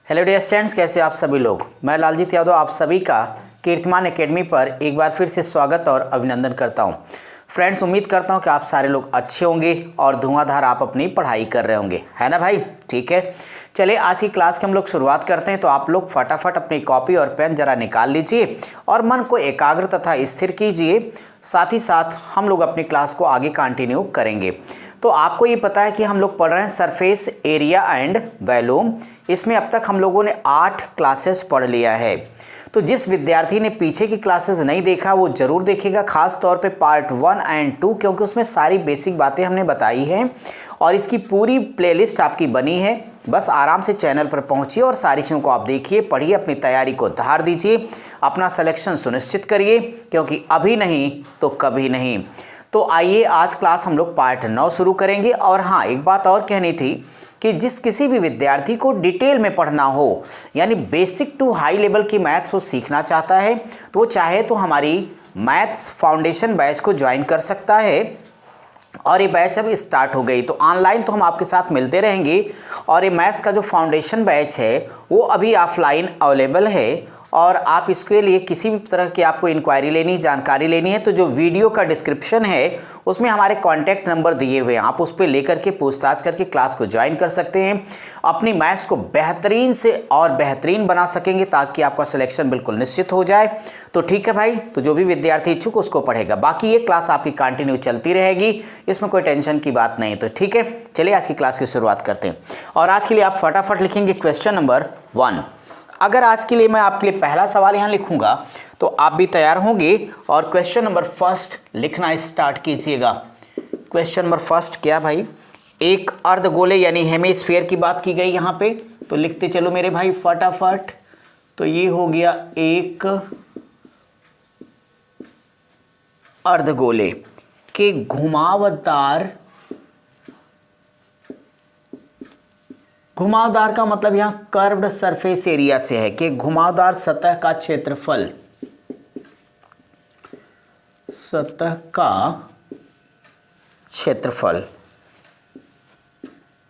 Hello dear students, कैसे आप सभी लोग। मैं लालजीत यादव आप सभी का कीर्तिमान एकेडमी पर एक बार फिर से स्वागत और अभिनंदन करता हूं। फ्रेंड्स, उम्मीद करता हूं कि आप सारे लोग अच्छे होंगे और धुआंधार आप अपनी पढ़ाई कर रहे होंगे, है ना भाई। ठीक है, चलिए आज की क्लास की हम लोग शुरुआत करते हैं। तो आप लोग फटाफट अपनी कॉपी और पेन जरा निकाल लीजिए और मन को एकाग्र तथा स्थिर कीजिए। साथ ही साथ हम लोग अपनी क्लास को आगे कंटिन्यू करेंगे। तो आपको ये पता है कि हम लोग पढ़ रहे हैं सरफेस एरिया एंड वॉल्यूम। इसमें अब तक हम लोगों ने 8 क्लासेस पढ़ लिया है। तो जिस विद्यार्थी ने पीछे की क्लासेस नहीं देखा वो ज़रूर देखेगा, खास तौर पे पार्ट 1 एंड 2, क्योंकि उसमें सारी बेसिक बातें हमने बताई हैं और इसकी पूरी प्लेलिस्ट आपकी बनी है। बस आराम से चैनल पर पहुंचिए और सारी चीज़ों को आप देखिए, पढ़िए, अपनी तैयारी को धार दीजिए, अपना सिलेक्शन सुनिश्चित करिए, क्योंकि अभी नहीं तो कभी नहीं। तो आइए आज क्लास हम लोग पार्ट 9 शुरू करेंगे। और हाँ, एक बात और कहनी थी कि जिस किसी भी विद्यार्थी को डिटेल में पढ़ना हो, यानी बेसिक टू हाई लेवल की मैथ्स वो सीखना चाहता है, तो वो चाहे तो हमारी मैथ्स फाउंडेशन बैच को ज्वाइन कर सकता है। और ये बैच अभी स्टार्ट हो गई, तो ऑनलाइन तो हम आपके साथ मिलते रहेंगे। और ये मैथ्स का जो फाउंडेशन बैच है वो अभी ऑफलाइन अवेलेबल है। और आप इसके लिए किसी भी तरह की आपको इंक्वायरी लेनी, जानकारी लेनी है, तो जो वीडियो का डिस्क्रिप्शन है उसमें हमारे कॉन्टैक्ट नंबर दिए हुए हैं, आप उस पर लेकर के पूछताछ करके क्लास को ज्वाइन कर सकते हैं। अपनी मैथ्स को बेहतरीन से और बेहतरीन बना सकेंगे ताकि आपका सिलेक्शन बिल्कुल निश्चित हो जाए। तो ठीक है भाई, तो जो भी विद्यार्थी इच्छुक उसको पढ़ेगा, बाकी ये क्लास आपकी कंटिन्यू चलती रहेगी, इसमें कोई टेंशन की बात नहीं। तो ठीक है, चलिए आज की क्लास की शुरुआत करते हैं। और आज के लिए आप फटाफट लिखेंगे क्वेश्चन नंबर 1। अगर आज के लिए मैं आपके लिए पहला सवाल यहाँ लिखूंगा तो आप भी तैयार होंगे और क्वेश्चन नंबर 1 लिखना स्टार्ट कीजिएगा। क्वेश्चन नंबर 1 क्या भाई, एक अर्धगोले यानी हेमिस्फीयर की बात की गई यहाँ पे, तो लिखते चलो मेरे भाई फटाफट। तो ये हो गया एक अर्धगोले के घुमावदार का मतलब यहाँ कर्व्ड सरफेस एरिया से है कि घुमावदार सतह का क्षेत्रफल, सतह का क्षेत्रफल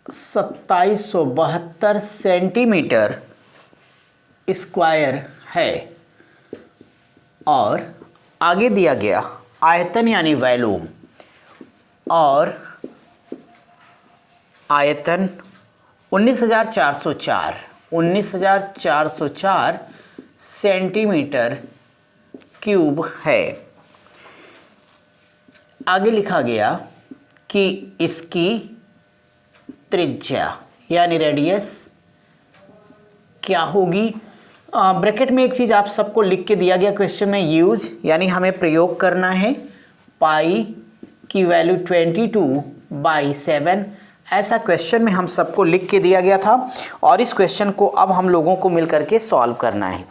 2772 सेंटीमीटर स्क्वायर है। और आगे दिया गया आयतन यानी वॉल्यूम, और आयतन 19,404 सेंटीमीटर क्यूब है। आगे लिखा गया कि इसकी त्रिज्या यानी रेडियस क्या होगी। ब्रैकेट में एक चीज़ आप सबको लिख के दिया गया क्वेश्चन में, यूज यानी हमें प्रयोग करना है पाई की वैल्यू 22/7, ऐसा क्वेश्चन में हम सबको लिख के दिया गया था। और इस क्वेश्चन को अब हम लोगों को मिलकर के सॉल्व करना है।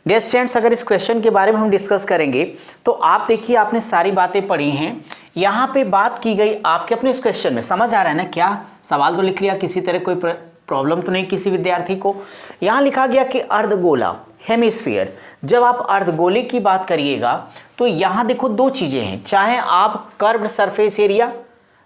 डियर स्टूडेंट्स, अगर इस क्वेश्चन के बारे में हम डिस्कस करेंगे तो आप देखिए, आपने सारी बातें पढ़ी हैं, यहाँ पे बात की गई आपके अपने इस क्वेश्चन में, समझ आ रहा है ना। क्या सवाल तो लिख लिया, किसी तरह कोई प्रॉब्लम तो नहीं किसी विद्यार्थी को। यहाँ लिखा गया कि अर्धगोला हेमिस्फीयर, जब आप अर्धगोले की बात करिएगा तो यहाँ देखो दो चीज़ें हैं, चाहे आप कर्व्ड सरफेस एरिया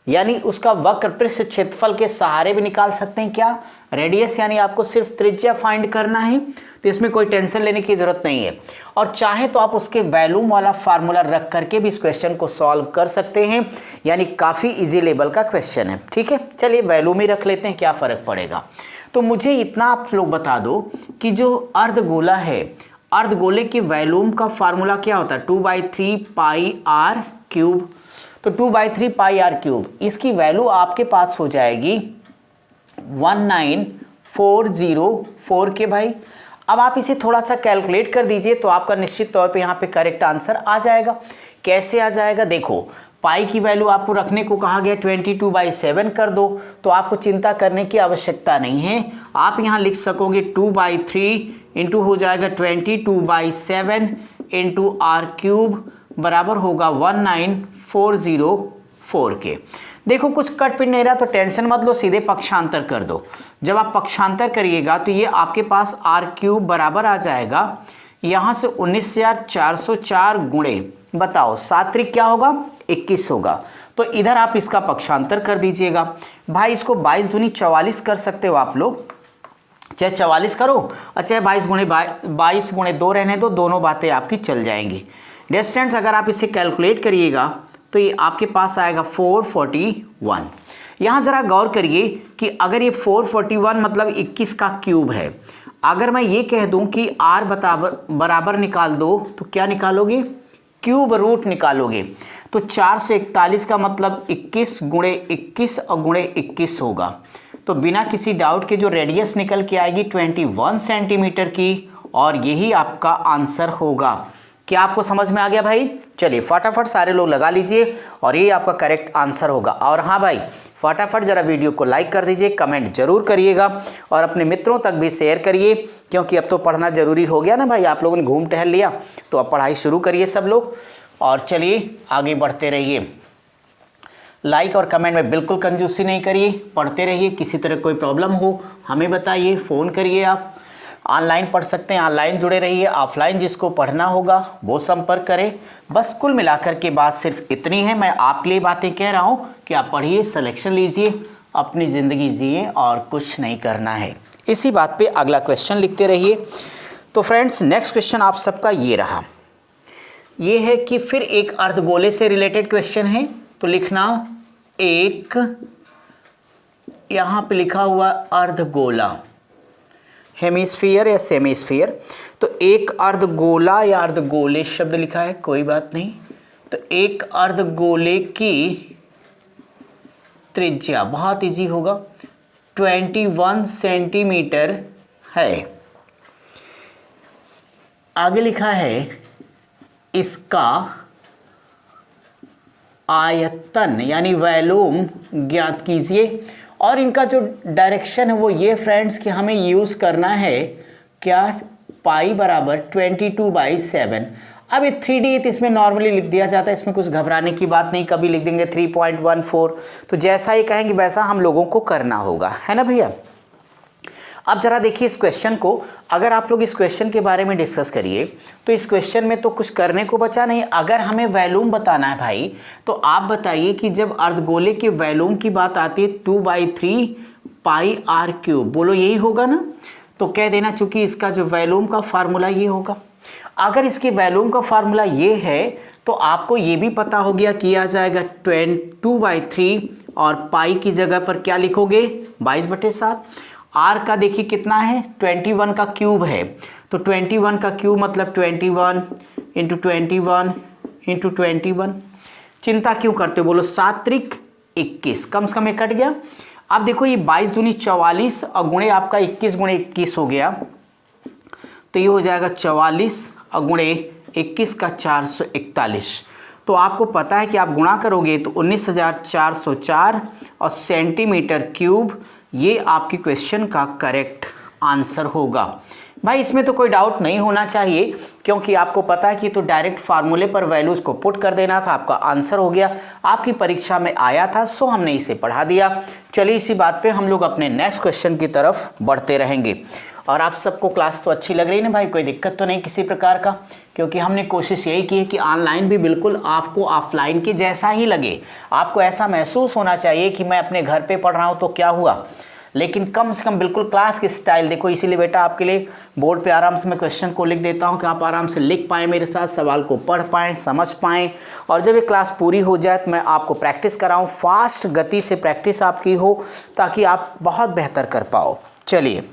यानी उसका वक्र पृष्ठ क्षेत्रफल के सहारे भी निकाल सकते हैं, क्या रेडियस यानी आपको सिर्फ त्रिज्या फाइंड करना है, तो इसमें कोई टेंशन लेने की जरूरत नहीं है। और चाहे तो आप उसके वॉल्यूम वाला फार्मूला रख करके भी इस क्वेश्चन को सॉल्व कर सकते हैं, यानी काफ़ी इजी लेवल का क्वेश्चन है। ठीक है, चलिए वॉल्यूम ही रख लेते हैं, क्या फ़र्क पड़ेगा। तो मुझे इतना आप लोग बता दो कि जो अर्धगोला है, अर्धगोले के वॉल्यूम का फार्मूला क्या होता है, 2/3 पाई आर क्यूब। तो 2/3 पाई आर क्यूब, इसकी वैल्यू आपके पास हो जाएगी 19404 के भाई। अब आप इसे थोड़ा सा कैलकुलेट कर दीजिए तो आपका निश्चित तौर पे यहाँ पे करेक्ट आंसर आ जाएगा। कैसे आ जाएगा, देखो पाई की वैल्यू आपको रखने को कहा गया 22/7 कर दो, तो आपको चिंता करने की आवश्यकता नहीं है। आप यहाँ लिख सकोगे 2/3 इंटू हो जाएगा 22/7 इंटू आर क्यूब बराबर होगा 19404 के। देखो कुछ कट पिट नहीं रहा तो टेंशन मत लो, सीधे पक्षांतर कर दो। जब आप पक्षांतर करिएगा तो ये आपके पास आर क्यूब बराबर आ जाएगा यहाँ से 19,404 गुणे, बताओ 7 त्रिक क्या होगा, 21 होगा। तो इधर आप इसका पक्षांतर कर दीजिएगा। भाई इसको 22 दूनी 44 कर सकते हो आप लोग, चाहे 44 करो और चाहे 22 गुणे 2 रहने दो, दोनों बातें आपकी चल जाएंगी। डियर स्टूडेंट्स, अगर आप इसे कैलकुलेट करिएगा तो ये आपके पास आएगा 441। यहाँ ज़रा गौर करिए कि अगर ये 441 मतलब 21 का क्यूब है, अगर मैं ये कह दूं कि r बराबर निकाल दो तो क्या निकालोगे? क्यूब रूट निकालोगे। तो 441 का मतलब 21 गुणे 21 और गुणे 21 होगा। तो बिना किसी डाउट के जो रेडियस निकल के आएगी 21 सेंटीमीटर की, और यही आपका आंसर होगा। क्या आपको समझ में आ गया भाई? चलिए फटाफट सारे लोग लगा लीजिए और ये आपका करेक्ट आंसर होगा। और हाँ भाई, फटाफट ज़रा वीडियो को लाइक कर दीजिए, कमेंट जरूर करिएगा और अपने मित्रों तक भी शेयर करिए, क्योंकि अब तो पढ़ना ज़रूरी हो गया ना भाई। आप लोगों ने घूम टहल लिया तो अब पढ़ाई शुरू करिए सब लोग। और चलिए आगे बढ़ते रहिए। लाइक और कमेंट में बिल्कुल कंजूसी नहीं करिए, पढ़ते रहिए। किसी तरह कोई प्रॉब्लम हो हमें बताइए, फ़ोन करिए। आप ऑनलाइन पढ़ सकते हैं, ऑनलाइन जुड़े रहिए। ऑफलाइन जिसको पढ़ना होगा वो संपर्क करें। बस कुल मिलाकर के बात सिर्फ इतनी है। मैं आपके लिए बातें कह रहा हूँ कि आप पढ़िए, सिलेक्शन लीजिए, अपनी ज़िंदगी जिए और कुछ नहीं करना है। इसी बात पे अगला क्वेश्चन लिखते रहिए। तो फ्रेंड्स, नेक्स्ट क्वेश्चन आप सबका ये रहा। ये है कि फिर एक अर्धगोले से रिलेटेड क्वेश्चन है, तो लिखना एक, यहाँ पे लिखा हुआ अर्धगोला, हेमिस्फीयर या सेमीस्फीयर। तो एक अर्धगोला या अर्धगोले शब्द लिखा है, कोई बात नहीं। तो एक अर्धगोले की त्रिज्या बहुत इजी होगा, 21 सेंटीमीटर है। आगे लिखा है इसका आयतन यानी वॉल्यूम ज्ञात कीजिए। और इनका जो डायरेक्शन है वो ये फ्रेंड्स कि हमें यूज़ करना है क्या, पाई बराबर 22/7। अब ये 3D तो इसमें नॉर्मली लिख दिया जाता है, इसमें कुछ घबराने की बात नहीं। कभी लिख देंगे 3.14, तो जैसा ही कहेंगे वैसा हम लोगों को करना होगा, है ना भैया। अब जरा देखिए इस क्वेश्चन को, अगर आप लोग इस क्वेश्चन के बारे में डिस्कस करिए तो इस क्वेश्चन में तो कुछ करने को बचा नहीं। अगर हमें वॉल्यूम बताना है भाई, तो आप बताइए कि जब अर्धगोले के वॉल्यूम की बात आती है 2/3 पाई r क्यूब, बोलो यही होगा ना। तो कह देना चूंकि इसका जो वॉल्यूम का फार्मूला ये होगा। अगर इसके वॉल्यूम का फार्मूला ये है तो आपको ये भी पता हो गया, किया जाएगा 2/3 और पाई की जगह पर क्या लिखोगे, 22/7। आर का देखिए कितना है, 21 का क्यूब है। तो 21 का क्यूब मतलब 21 × 21 × 21। चिंता क्यों करते हो, बोलो 7 त्रिक 21, कम से कम ये कट गया। अब देखो ये 22 दूनी 44 और गुणे आपका 21 गुणे 21 हो गया, तो ये हो जाएगा 44 और गुणे 21 का 441। तो आपको पता है कि आप गुणा करोगे तो 19,404 और सेंटीमीटर क्यूब ये आपकी क्वेश्चन का करेक्ट आंसर होगा। भाई इसमें तो कोई डाउट नहीं होना चाहिए, क्योंकि आपको पता है कि तो डायरेक्ट फार्मूले पर वैल्यूज़ को पुट कर देना था, आपका आंसर हो गया। आपकी परीक्षा में आया था, सो हमने इसे पढ़ा दिया। चलिए इसी बात पे हम लोग अपने नेक्स्ट क्वेश्चन की तरफ बढ़ते रहेंगे। और आप सबको क्लास तो अच्छी लग रही है ना भाई, कोई दिक्कत तो नहीं किसी प्रकार का, क्योंकि हमने कोशिश यही की है कि ऑनलाइन भी बिल्कुल आपको ऑफलाइन के जैसा ही लगे। आपको ऐसा महसूस होना चाहिए कि मैं अपने घर पे पढ़ रहा हूँ तो क्या हुआ, लेकिन कम से कम बिल्कुल क्लास के स्टाइल। देखो इसीलिए बेटा आपके लिए बोर्ड पे आराम से मैं क्वेश्चन को लिख देता हूँ कि आप आराम से लिख पाएँ, मेरे साथ सवाल को पढ़ पाएँ, समझ पाएँ। और जब ये क्लास पूरी हो जाए तो मैं आपको प्रैक्टिस कराऊँ, फास्ट गति से प्रैक्टिस आपकी हो, ताकि आप बहुत बेहतर कर पाओ। चलिए,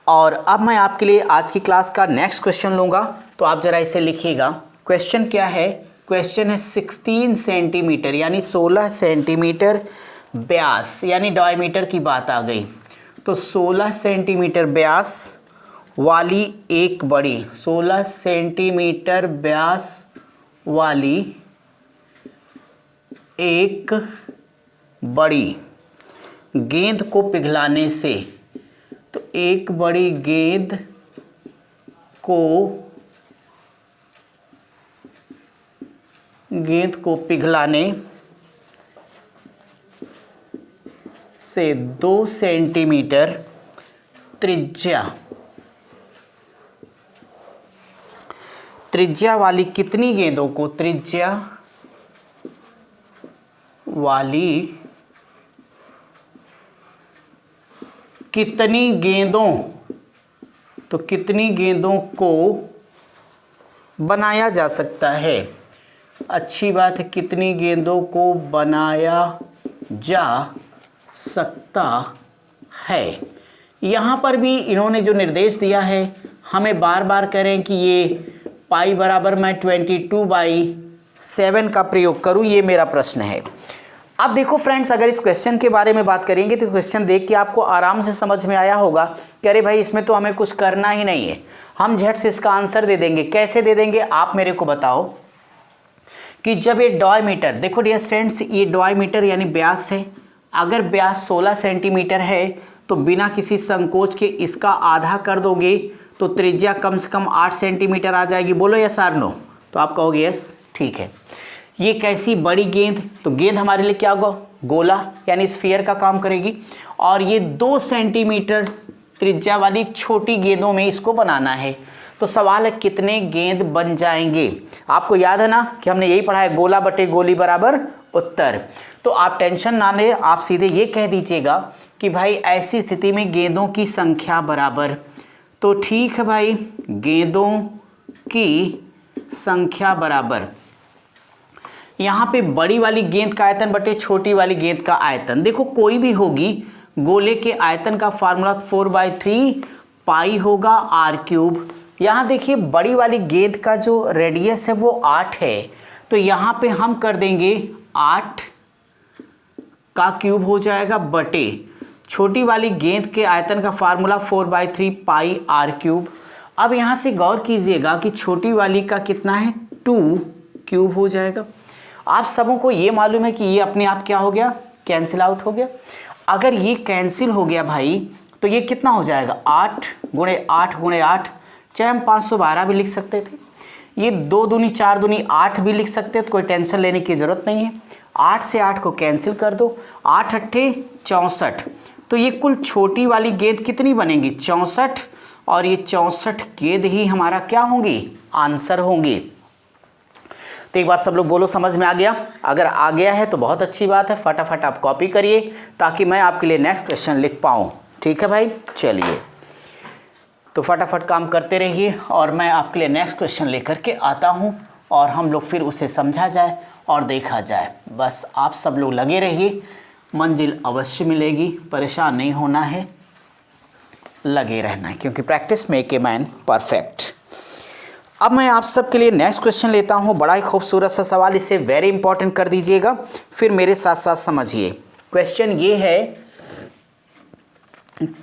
और अब मैं आपके लिए आज की क्लास का नेक्स्ट क्वेश्चन लूँगा, तो आप ज़रा इसे लिखिएगा। क्वेश्चन क्या है, क्वेश्चन है 16 सेंटीमीटर यानी 16 सेंटीमीटर व्यास यानी डायमीटर की बात आ गई। तो 16 सेंटीमीटर व्यास वाली एक बड़ी, 16 सेंटीमीटर व्यास वाली एक बड़ी गेंद को पिघलाने से, तो एक बड़ी गेंद को पिघलाने से 2 सेंटीमीटर त्रिज्या वाली कितनी गेंदों को, त्रिज्या वाली कितनी गेंदों, तो कितनी गेंदों को बनाया जा सकता है। अच्छी बात है, कितनी गेंदों को बनाया जा सकता है। यहाँ पर भी इन्होंने जो निर्देश दिया है, हमें बार बार करें कि ये पाई बराबर मैं 22/7 का प्रयोग करूँ, ये मेरा प्रश्न है। अब देखो फ्रेंड्स, अगर इस क्वेश्चन के बारे में बात करेंगे तो क्वेश्चन देख के आपको आराम से समझ में आया होगा कि अरे भाई इसमें तो हमें कुछ करना ही नहीं है, हम झट से इसका आंसर दे देंगे। कैसे दे देंगे आप मेरे को बताओ कि जब ये डायमीटर, देखो डियर स्टूडेंट्स, ये डायमीटर यानी व्यास है। अगर व्यास 16 सेंटीमीटर है तो बिना किसी संकोच के इसका आधा कर दोगे तो त्रिज्या कम से कम 8 सेंटीमीटर आ जाएगी। बोलो यस आर नो, तो आप कहोगे यस, ठीक है। ये कैसी बड़ी गेंद, तो गेंद हमारे लिए क्या होगा, गोला यानी स्फीयर का काम करेगी। और ये 2 सेंटीमीटर त्रिज्या वाली छोटी गेंदों में इसको बनाना है। तो सवाल है कितने गेंद बन जाएंगे। आपको याद है ना कि हमने यही पढ़ा है, गोला बटे गोली बराबर उत्तर। तो आप टेंशन ना लें, आप सीधे ये कह दीजिएगा कि भाई ऐसी स्थिति में गेंदों की संख्या बराबर, तो ठीक है भाई, गेंदों की संख्या बराबर, यहाँ पे बड़ी वाली गेंद का आयतन बटे छोटी वाली गेंद का आयतन। देखो कोई भी होगी, गोले के आयतन का फार्मूला 4/3 पाई होगा r³। यहाँ देखिए बड़ी वाली गेंद का जो रेडियस है वो 8 है, तो यहाँ पे हम कर देंगे 8 का क्यूब हो जाएगा बटे छोटी वाली गेंद के आयतन का फार्मूला 4/3 पाई r³। अब यहाँ से गौर कीजिएगा कि छोटी वाली का कितना है, 2 क्यूब हो जाएगा। आप सबों को ये मालूम है कि ये अपने आप क्या हो गया, कैंसिल आउट हो गया। अगर ये कैंसिल हो गया भाई तो ये कितना हो जाएगा, 8 गुणे 8 गुणे 8, चाहे हम 512 भी लिख सकते थे। ये 2 दूनी 4 दूनी 8 भी लिख सकते, तो कोई टेंशन लेने की ज़रूरत नहीं है। 8 से 8 को कैंसिल कर दो, 8 अट्ठे 64। तो ये कुल छोटी वाली गेंद कितनी बनेगी, 64, और ये 64 गेंद ही हमारा क्या होंगी, आंसर होंगी। तो एक बार सब लोग बोलो समझ में आ गया। अगर आ गया है तो बहुत अच्छी बात है, फटाफट आप कॉपी करिए ताकि मैं आपके लिए नेक्स्ट क्वेश्चन लिख पाऊँ। ठीक है भाई, चलिए तो फटाफट काम करते रहिए और मैं आपके लिए नेक्स्ट क्वेश्चन लेकर के आता हूँ और हम लोग फिर उसे समझा जाए और देखा जाए। बस आप सब लोग लगे रहिए, मंजिल अवश्य मिलेगी, परेशान नहीं होना है, लगे रहना है, क्योंकि practice make a man perfect. अब मैं आप सबके लिए नेक्स्ट क्वेश्चन लेता हूँ, बड़ा ही खूबसूरत सा सवाल, इसे वेरी इंपॉर्टेंट कर दीजिएगा, फिर मेरे साथ साथ समझिए। क्वेश्चन ये है,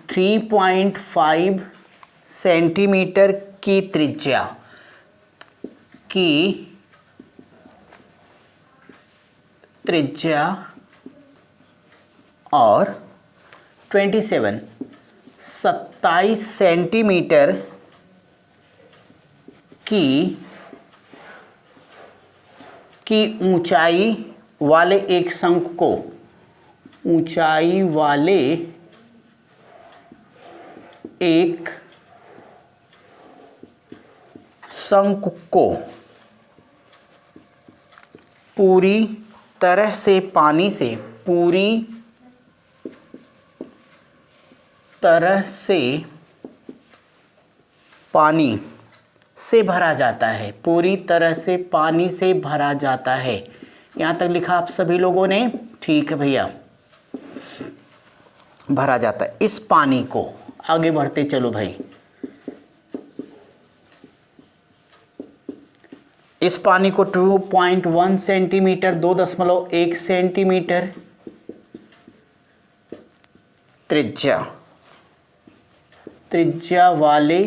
3.5 सेंटीमीटर की त्रिज्या और 27 सेंटीमीटर की ऊंचाई वाले एक शंकु को, ऊंचाई वाले एक शंकु को पूरी तरह से पानी से, पूरी तरह से पानी से भरा जाता है, पूरी तरह से पानी से भरा जाता है। यहाँ तक लिखा आप सभी लोगों ने, ठीक है भैया, भरा जाता है। इस पानी को आगे बढ़ते चलो भाई, इस पानी को 2.1 सेंटीमीटर, 2.1 सेंटीमीटर त्रिज्या वाले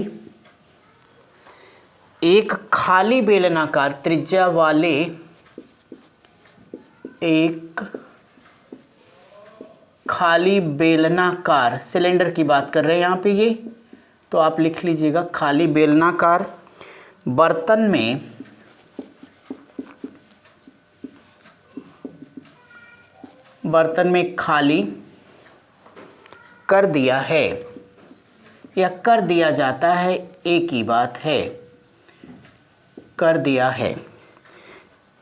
एक खाली बेलनाकार, त्रिज्या वाले एक खाली बेलनाकार सिलेंडर की बात कर रहे हैं यहाँ पे ये, तो आप लिख लीजिएगा खाली बेलनाकार बर्तन में खाली कर दिया है या कर दिया जाता है, एक ही बात है, कर दिया है।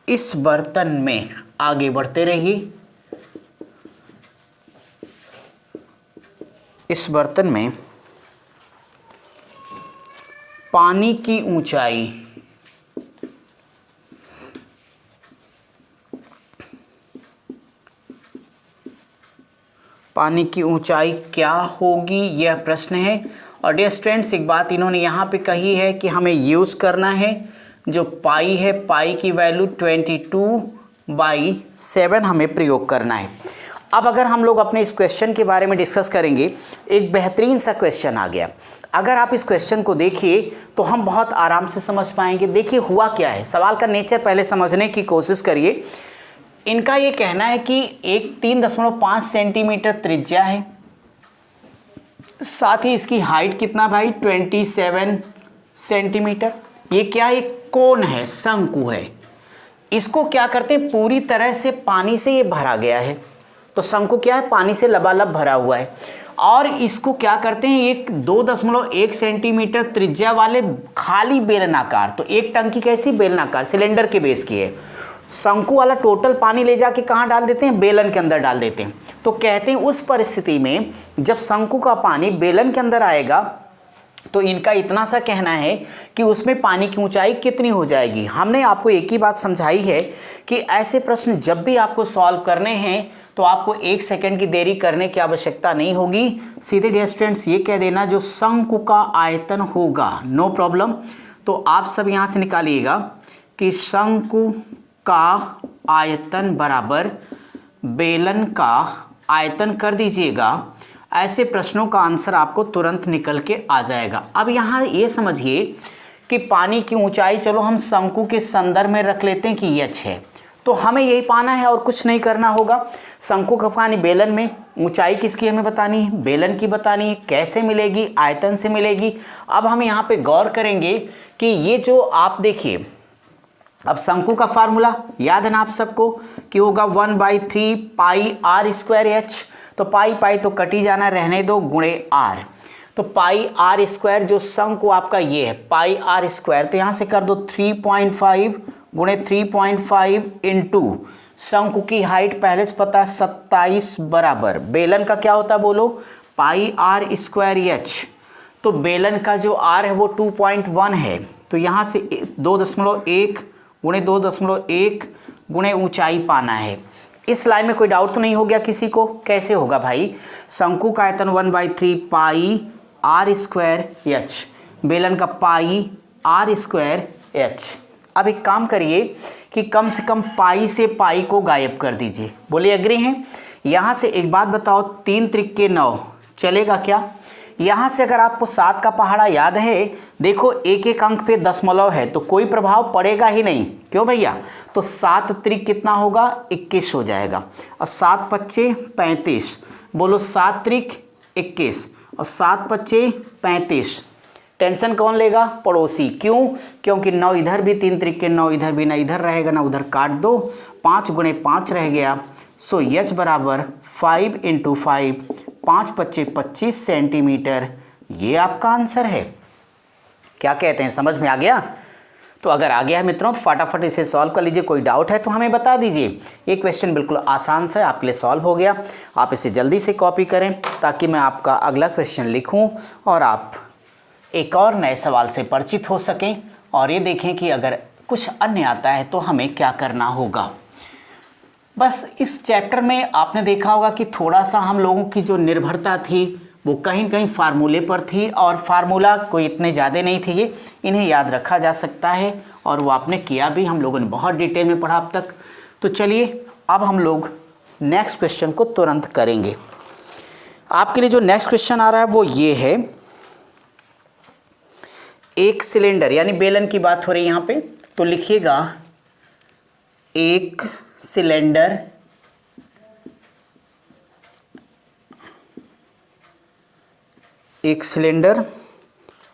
इस बर्तन में, आगे बढ़ते रहिए, इस बर्तन में पानी की ऊंचाई क्या होगी, यह प्रश्न है। और डियर स्टूडेंट्स, एक बात इन्होंने यहाँ पे कही है कि हमें यूज़ करना है जो पाई है, पाई की वैल्यू 22/7 हमें प्रयोग करना है। अब अगर हम लोग अपने इस क्वेश्चन के बारे में डिस्कस करेंगे, एक बेहतरीन सा क्वेश्चन आ गया। अगर आप इस क्वेश्चन को देखिए तो हम बहुत आराम से समझ पाएंगे। देखिए हुआ क्या है, सवाल का नेचर पहले समझने की कोशिश करिए। इनका ये कहना है कि एक 3.5 सेंटीमीटर त्रिज्या है, साथ ही इसकी हाइट कितना भाई 27 सेंटीमीटर। ये क्या, एक कोन है, शंकु है। इसको क्या करते हैं, पूरी तरह से पानी से ये भरा गया है। तो शंकु क्या है, पानी से लबालब भरा हुआ है। और इसको क्या करते हैं, एक 2.1 सेंटीमीटर त्रिज्या वाले खाली बेलनाकार, तो एक टंकी कैसी बेलनाकार सिलेंडर के बेस की है। शंकु वाला टोटल पानी ले जाके कहाँ डाल देते हैं, बेलन के अंदर डाल देते हैं। तो कहते हैं उस परिस्थिति में जब शंकु का पानी बेलन के अंदर आएगा तो इनका इतना सा कहना है कि उसमें पानी की ऊंचाई कितनी हो जाएगी। हमने आपको एक ही बात समझाई है कि ऐसे प्रश्न जब भी आपको सॉल्व करने हैं तो आपको 1 सेकंड की देरी करने की आवश्यकता नहीं होगी। सीधे डियर स्टूडेंट्स ये कह देना जो शंकु का आयतन होगा, नो प्रॉब्लम। तो आप सब यहाँ से निकालिएगा कि शंकु का आयतन बराबर बेलन का आयतन कर दीजिएगा। ऐसे प्रश्नों का आंसर आपको तुरंत निकल के आ जाएगा। अब यहाँ ये समझिए कि पानी की ऊंचाई चलो हम शंकु के संदर्भ में रख लेते हैं कि h है, तो हमें यही पाना है और कुछ नहीं करना होगा। शंकु का पानी बेलन में, ऊंचाई किसकी हमें बतानी है, बेलन की बतानी है। कैसे मिलेगी, आयतन से मिलेगी। अब हम यहाँ पे गौर करेंगे कि ये जो आप देखिए, अब शंकु का फार्मूला याद है ना आप सबको कि होगा 1/3 पाई r स्क्वायर h। तो पाई पाई तो कटी जाना, रहने दो, गुणे r। तो पाई r स्क्वायर जो शंकु आपका ये है पाई r स्क्वायर, तो यहाँ से कर दो 3.5 गुणे 3.5 इंटू शंकु की हाइट पहले से पता है 27 बराबर बेलन का क्या होता है बोलो, पाई r स्क्वायर h। तो बेलन का जो r है वो 2.1 है, तो यहाँ से 2.1 गुणे 2.1 गुणे ऊंचाई पाना है। इस लाइन में कोई डाउट तो नहीं हो गया किसी को। कैसे होगा भाई, शंकु का आयतन 1/3 पाई r स्क्वायर h, बेलन का पाई r स्क्वायर h। अब एक काम करिए कि कम से कम पाई से पाई को गायब कर दीजिए। बोले एग्री हैं। यहाँ से एक बात बताओ, 3 त्रिक 9 चलेगा क्या? यहाँ से अगर आपको 7 का पहाड़ा याद है, देखो एक एक अंक पे दशमलव है तो कोई प्रभाव पड़ेगा ही नहीं। क्यों भैया? तो 7 त्रिक कितना होगा, 21 हो जाएगा। और 7 पच्चे 35, बोलो 7 त्रिक 21 और 7 पच्चे 35। टेंशन कौन लेगा? पड़ोसी। क्यों? क्योंकि 9 इधर भी, 3 त्रिक 9 इधर भी, ना इधर रहेगा ना उधर, काट दो, 5 गुणे 5 रह गया। सो h बराबर 5 × 5, 5 पच्चे 25 सेंटीमीटर। ये आपका आंसर है। क्या कहते हैं, समझ में आ गया? तो अगर आ गया है मित्रों तो फटाफट इसे सॉल्व कर लीजिए। कोई डाउट है तो हमें बता दीजिए। ये क्वेश्चन बिल्कुल आसान सा है, आपके लिए सॉल्व हो गया। आप इसे जल्दी से कॉपी करें ताकि मैं आपका अगला क्वेश्चन लिखूं और आप एक और नए सवाल से परिचित हो सकें और ये देखें कि अगर कुछ अन्य आता है तो हमें क्या करना होगा। बस इस चैप्टर में आपने देखा होगा कि थोड़ा सा हम लोगों की जो निर्भरता थी वो कहीं कहीं फार्मूले पर थी, और फार्मूला कोई इतने ज़्यादा नहीं थे, ये इन्हें याद रखा जा सकता है और वो आपने किया भी, हम लोगों ने बहुत डिटेल में पढ़ा अब तक। तो चलिए अब हम लोग नेक्स्ट क्वेश्चन को तुरंत करेंगे। आपके लिए जो नेक्स्ट क्वेश्चन आ रहा है वो ये है, एक सिलेंडर यानी बेलन की बात हो रही है यहाँ पे, तो लिखिएगा एक सिलेंडर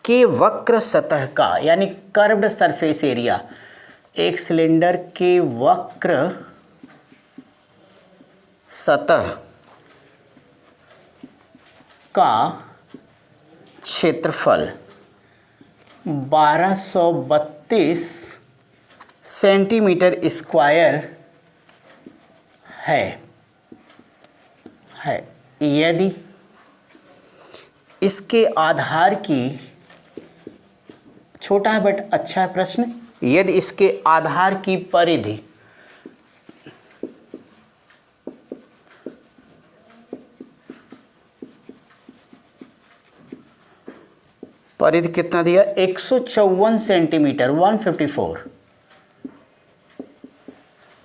के वक्र सतह का यानी कर्व्ड सरफेस एरिया, एक सिलेंडर के वक्र सतह का क्षेत्रफल 1232 सेंटीमीटर स्क्वायर है यदि इसके आधार की, छोटा है बट अच्छा है प्रश्न, यदि इसके आधार की परिधि कितना दिया, 154 सेंटीमीटर,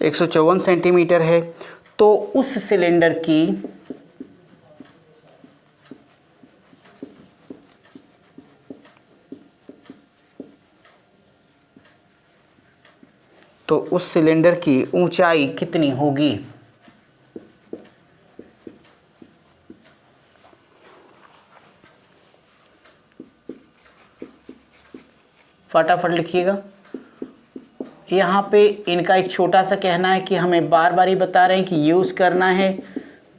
154 सेंटीमीटर है, तो उस सिलेंडर की ऊंचाई कितनी होगी। फटाफट लिखिएगा। यहाँ पे इनका एक छोटा सा कहना है कि हमें बार बार ही बता रहे हैं कि यूज़ करना है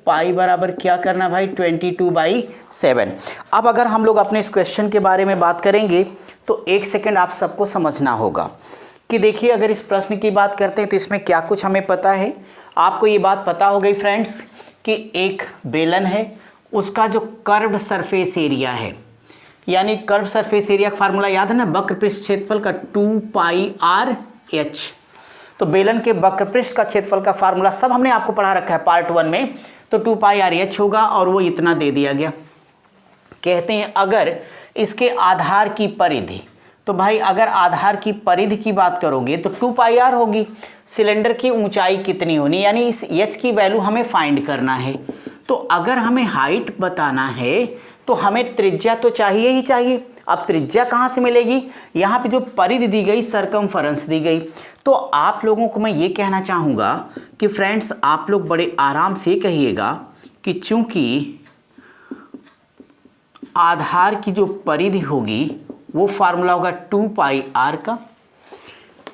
पाई बराबर क्या करना भाई, 22/7। अब अगर हम लोग अपने इस क्वेश्चन के बारे में बात करेंगे तो एक सेकंड आप सबको समझना होगा कि देखिए, अगर इस प्रश्न की बात करते हैं तो इसमें क्या कुछ हमें पता है। आपको ये बात पता हो गई फ्रेंड्स कि एक बेलन है, उसका जो कर्व्ड सरफेस एरिया है, यानी कर्व सरफेस एरिया का फार्मूला याद है ना, वक्रपृष्ठ क्षेत्रफल का 2πr/h। तो बेलन के वक्रपृष्ठ का क्षेत्रफल का फार्मूला सब हमने आपको पढ़ा रखा है पार्ट 1 में, तो 2πr/h होगा और वो इतना दे दिया गया। कहते हैं अगर इसके आधार की परिधि, तो भाई अगर आधार की परिधि की बात करोगे तो 2πr होगी। सिलेंडर की ऊंचाई कितनी होनी, यानी इस h की वैल्यू हमें फाइंड करना है। तो अगर हमें हाइट बताना है तो हमें त्रिज्या तो चाहिए ही चाहिए। अब त्रिज्या कहाँ से मिलेगी, यहाँ पे जो परिधि दी गई, सरकमफेरेंस दी गई। तो आप लोगों को मैं ये कहना चाहूँगा कि फ्रेंड्स आप लोग बड़े आराम से कहिएगा कि चूंकि आधार की जो परिधि होगी वो फार्मूला होगा 2πr का,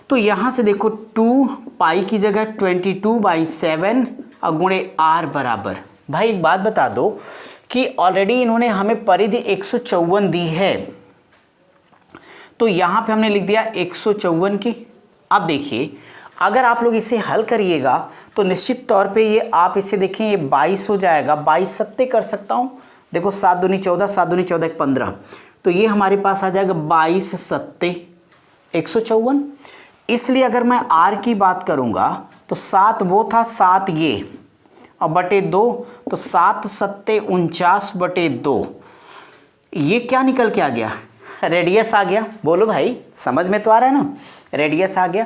तो यहाँ से देखो 2π की जगह 22/7 और गुणे r बराबर। भाई एक बात बता दो कि ऑलरेडी इन्होंने हमें परिधि 154 दी है, तो यहाँ पे हमने लिख दिया 154 की। अब देखिए अगर आप लोग इसे हल करिएगा तो निश्चित तौर पे ये आप इसे देखें, ये 22 हो जाएगा, 22 सत्ते कर सकता हूँ। देखो 7 दूनी 14, 7 दूनी 14 15, तो ये हमारे पास आ जाएगा 22 सत्ते 154। इसलिए अगर मैं r की बात करूँगा तो 7 वो था, 7 ये और बटे 2, तो 7 सत्ते 49/2। ये क्या निकल के आ गया, रेडियस आ गया। बोलो भाई समझ में तो आ रहा है ना, रेडियस आ गया।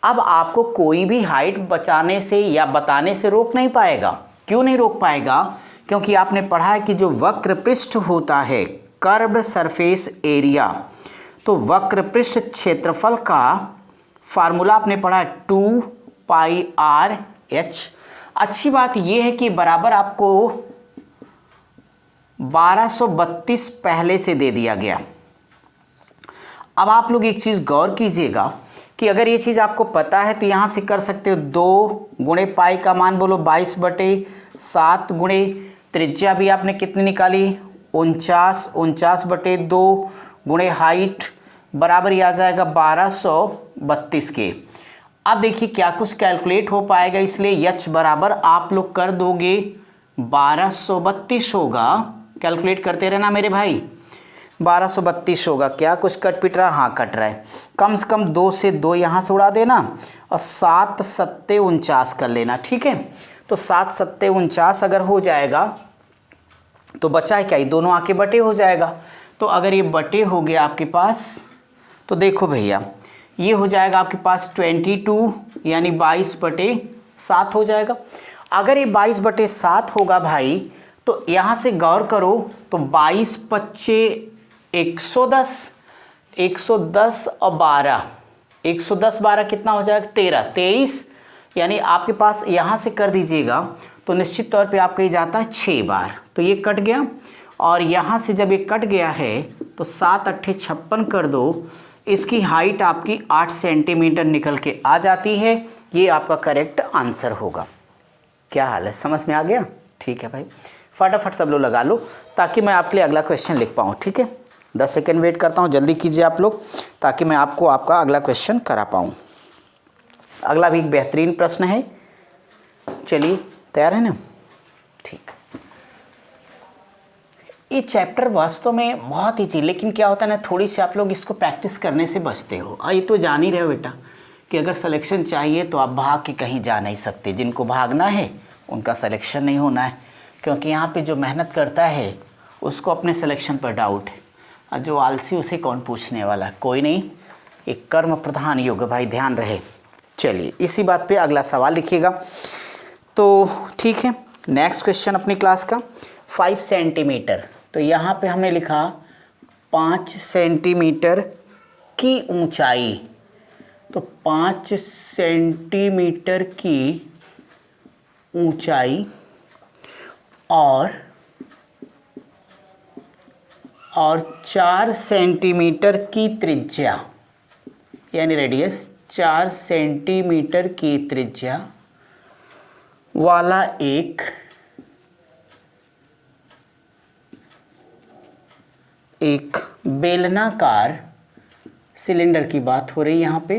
अब आपको कोई भी हाइट बचाने से या बताने से रोक नहीं पाएगा। क्यों नहीं रोक पाएगा, क्योंकि आपने पढ़ा है कि जो वक्रपृष्ठ होता है, कर्व्ड सरफेस एरिया, तो वक्रपृष्ठ क्षेत्रफल का फार्मूला आपने पढ़ा है 2πr/h। अच्छी बात यह है कि बराबर आपको 1232 पहले से दे दिया गया। अब आप लोग एक चीज़ गौर कीजिएगा कि अगर ये चीज़ आपको पता है तो यहाँ से कर सकते हो 2 गुणे पाई का मान बोलो 22/7 गुणे त्रिज्या भी आपने कितनी निकाली 49/2 गुणे हाइट बराबर ही आ जाएगा 1232 के। अब देखिए क्या कुछ कैलकुलेट हो पाएगा, इसलिए h बराबर आप लोग कर दोगे 1232 होगा। कैलकुलेट करते रहना मेरे भाई, 1232 होगा। क्या कुछ कट पिट रहा, हाँ कट रहा है। कम से कम 2 से 2 यहाँ से उड़ा देना और 7 सत्ते 49 कर लेना, ठीक है। तो 7 सत्ते 49 अगर हो जाएगा तो बचा है क्या, ये दोनों आके बटे हो जाएगा। तो अगर ये बटे हो गया आपके पास, तो देखो भैया ये हो जाएगा आपके पास 22 यानी 22/7 हो जाएगा। अगर ये 22/7 होगा भाई, तो यहाँ से गौर करो तो 22 25 110, 110 और 12, 110 12 कितना हो जाएगा 13, 23, यानी आपके पास यहाँ से कर दीजिएगा तो निश्चित तौर पे आपका ये जाता है 6 बार, तो ये कट गया। और यहाँ से जब ये कट गया है तो 7 8 56 कर दो, इसकी हाइट आपकी 8 सेंटीमीटर निकल के आ जाती है। ये आपका करेक्ट आंसर होगा। क्या हाल है, समझ में आ गया? ठीक है भाई, फटाफट सब लोग लगा लो ताकि मैं आपके लिए अगला क्वेश्चन लिख पाऊँ, ठीक है। 10 सेकेंड वेट करता हूँ, जल्दी कीजिए आप लोग ताकि मैं आपको आपका अगला क्वेश्चन करा पाऊँ। अगला भी एक बेहतरीन प्रश्न है, चलिए तैयार है ना? ठीक। ये चैप्टर वास्तव में बहुत ईजी, लेकिन क्या होता है ना, थोड़ी सी आप लोग इसको प्रैक्टिस करने से बचते हो। और ये तो जान ही रहे हो बेटा कि अगर सिलेक्शन चाहिए तो आप भाग के कहीं जा नहीं सकते। जिनको भागना है उनका सिलेक्शन नहीं होना है, क्योंकि यहाँ पे जो मेहनत करता है उसको अपने सिलेक्शन पर डाउट है, और जो आलसी उसे कौन पूछने वाला है। कोई नहीं, एक कर्म प्रधान युग भाई, ध्यान रहे। चलिए इसी बात पे अगला सवाल लिखिएगा। तो ठीक है, नेक्स्ट क्वेश्चन अपनी क्लास का 5 सेंटीमीटर। तो यहाँ पे हमने लिखा 5 सेंटीमीटर की ऊंचाई। तो 5 सेंटीमीटर की ऊंचाई और 4 सेंटीमीटर की त्रिज्या, यानी रेडियस 4 सेंटीमीटर की त्रिज्या वाला एक बेलनाकार सिलेंडर की बात हो रही है यहाँ पे।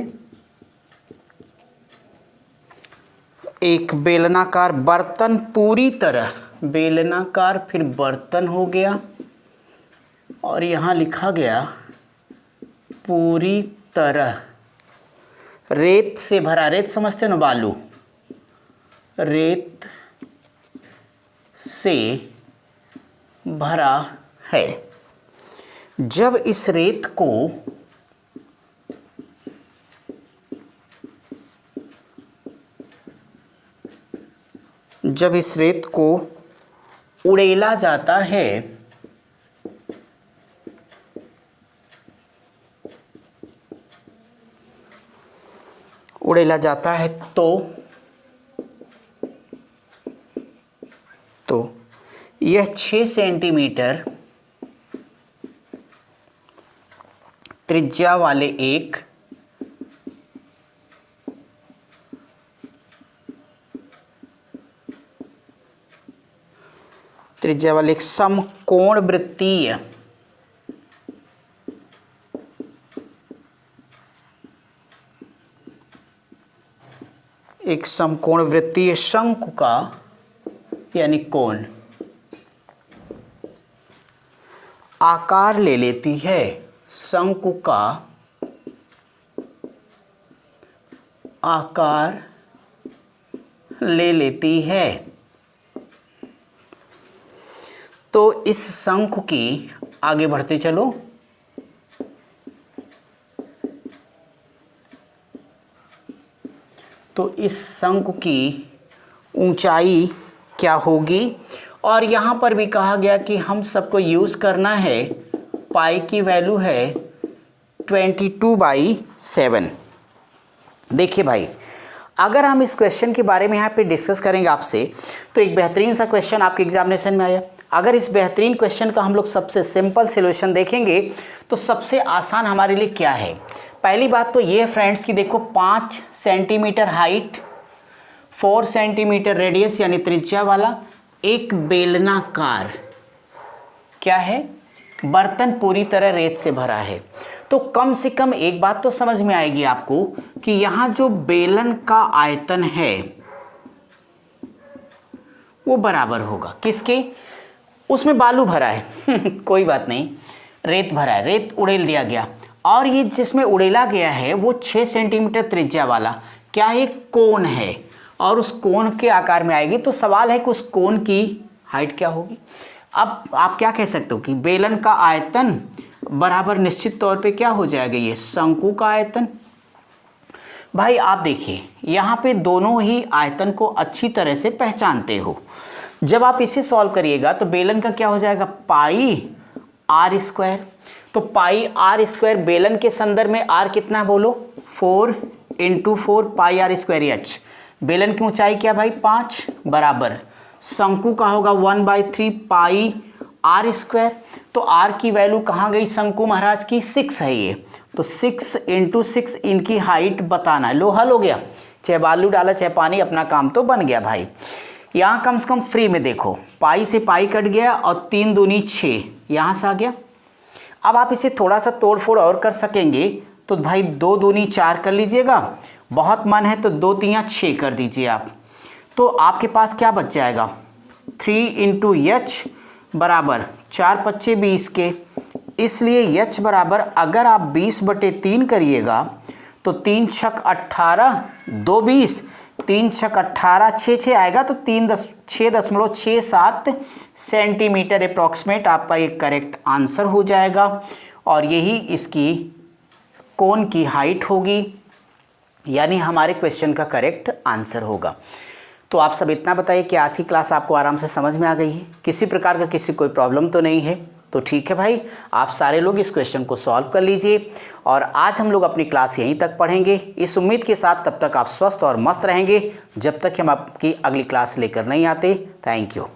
एक बेलनाकार बर्तन, पूरी तरह बेलनाकार, फिर बर्तन हो गया, और यहाँ लिखा गया पूरी तरह रेत से भरा। रेत समझते हो ना, बालू, रेत से भरा है। जब इस रेत को उड़ेला जाता है, तो यह 6 सेंटीमीटर त्रिज्या वाले एक समकोण वृत्तीय शंकु का, यानी कोण, आकार ले लेती है। शंकु का आकार ले लेती है। तो इस शंकु की, आगे बढ़ते चलो, तो इस शंकु की ऊंचाई क्या होगी। और यहाँ पर भी कहा गया कि हम सबको यूज़ करना है, पाई की वैल्यू है 22/7। देखिए भाई, अगर हम इस क्वेश्चन के बारे में यहाँ पे डिस्कस करेंगे आपसे, तो एक बेहतरीन सा क्वेश्चन आपके एग्जामिनेशन में आया। अगर इस बेहतरीन क्वेश्चन का हम लोग सबसे सिंपल सॉल्यूशन देखेंगे तो सबसे आसान हमारे लिए क्या है। पहली बात तो ये है फ्रेंड्स कि देखो 5 सेंटीमीटर हाइट, 4 सेंटीमीटर रेडियस यानी त्रिज्या वाला एक बेलनाकार क्या है, बर्तन पूरी तरह रेत से भरा है। तो कम से कम एक बात तो समझ में आएगी आपको कि यहाँ जो बेलन का आयतन है वो बराबर होगा किसके, उसमें बालू भरा है कोई बात नहीं, रेत भरा है, रेत उड़ेल दिया गया, और ये जिसमें उड़ेला गया है वो 6 सेंटीमीटर त्रिज्या वाला क्या है, कोण है, और उस कोण के आकार में आएगी। तो सवाल है कि उस कोण की हाइट क्या होगी। अब आप क्या कह सकते हो कि बेलन का आयतन बराबर निश्चित तौर पे क्या हो जाएगा, ये शंकु का आयतन। भाई आप देखिए यहाँ पे दोनों ही आयतन को अच्छी तरह से पहचानते हो। जब आप इसे सॉल्व करिएगा तो बेलन का क्या हो जाएगा, पाई आर स्क्वायर। तो पाई आर स्क्वायर, बेलन के संदर्भ में आर कितना है बोलो, 4 × 4 पाई आर स्क्वायर एच। बेलन की ऊंचाई क्या भाई, 5, बराबर शंकु का होगा 1/3 पाई आर स्क्वायर। तो आर की वैल्यू कहाँ गई, शंकु महाराज की 6 है ये, तो 6 × 6 इनकी हाइट बताना है। लो हल हो गया, चाहे बालू डाला चाहे पानी, अपना काम तो बन गया भाई। यहाँ कम से कम फ्री में देखो, पाई से पाई कट गया और 3 दूनी 6 यहाँ से आ गया। अब आप इसे थोड़ा सा तोड़ फोड़ और कर सकेंगे तो भाई 2 दूनी 4 कर लीजिएगा, बहुत मन है तो 2 3 6 कर दीजिए आप। तो आपके पास क्या बच जाएगा, 3 × h बराबर 4 पच्चे 20 के, इसलिए h बराबर अगर आप 20/3 करिएगा तो 3 छक 18 2 20, 3 छक 18 6 आएगा, तो 6.67 सेंटीमीटर अप्रॉक्सीमेट आपका ये करेक्ट आंसर हो जाएगा। और यही इसकी कोन की हाइट होगी, यानी हमारे क्वेश्चन का करेक्ट आंसर होगा। तो आप सब इतना बताइए कि आज की क्लास आपको आराम से समझ में आ गई है, किसी प्रकार का किसी कोई प्रॉब्लम तो नहीं है? तो ठीक है भाई, आप सारे लोग इस क्वेश्चन को सॉल्व कर लीजिए और आज हम लोग अपनी क्लास यहीं तक पढ़ेंगे, इस उम्मीद के साथ तब तक आप स्वस्थ और मस्त रहेंगे जब तक हम आपकी अगली क्लास लेकर नहीं आते। Thank you.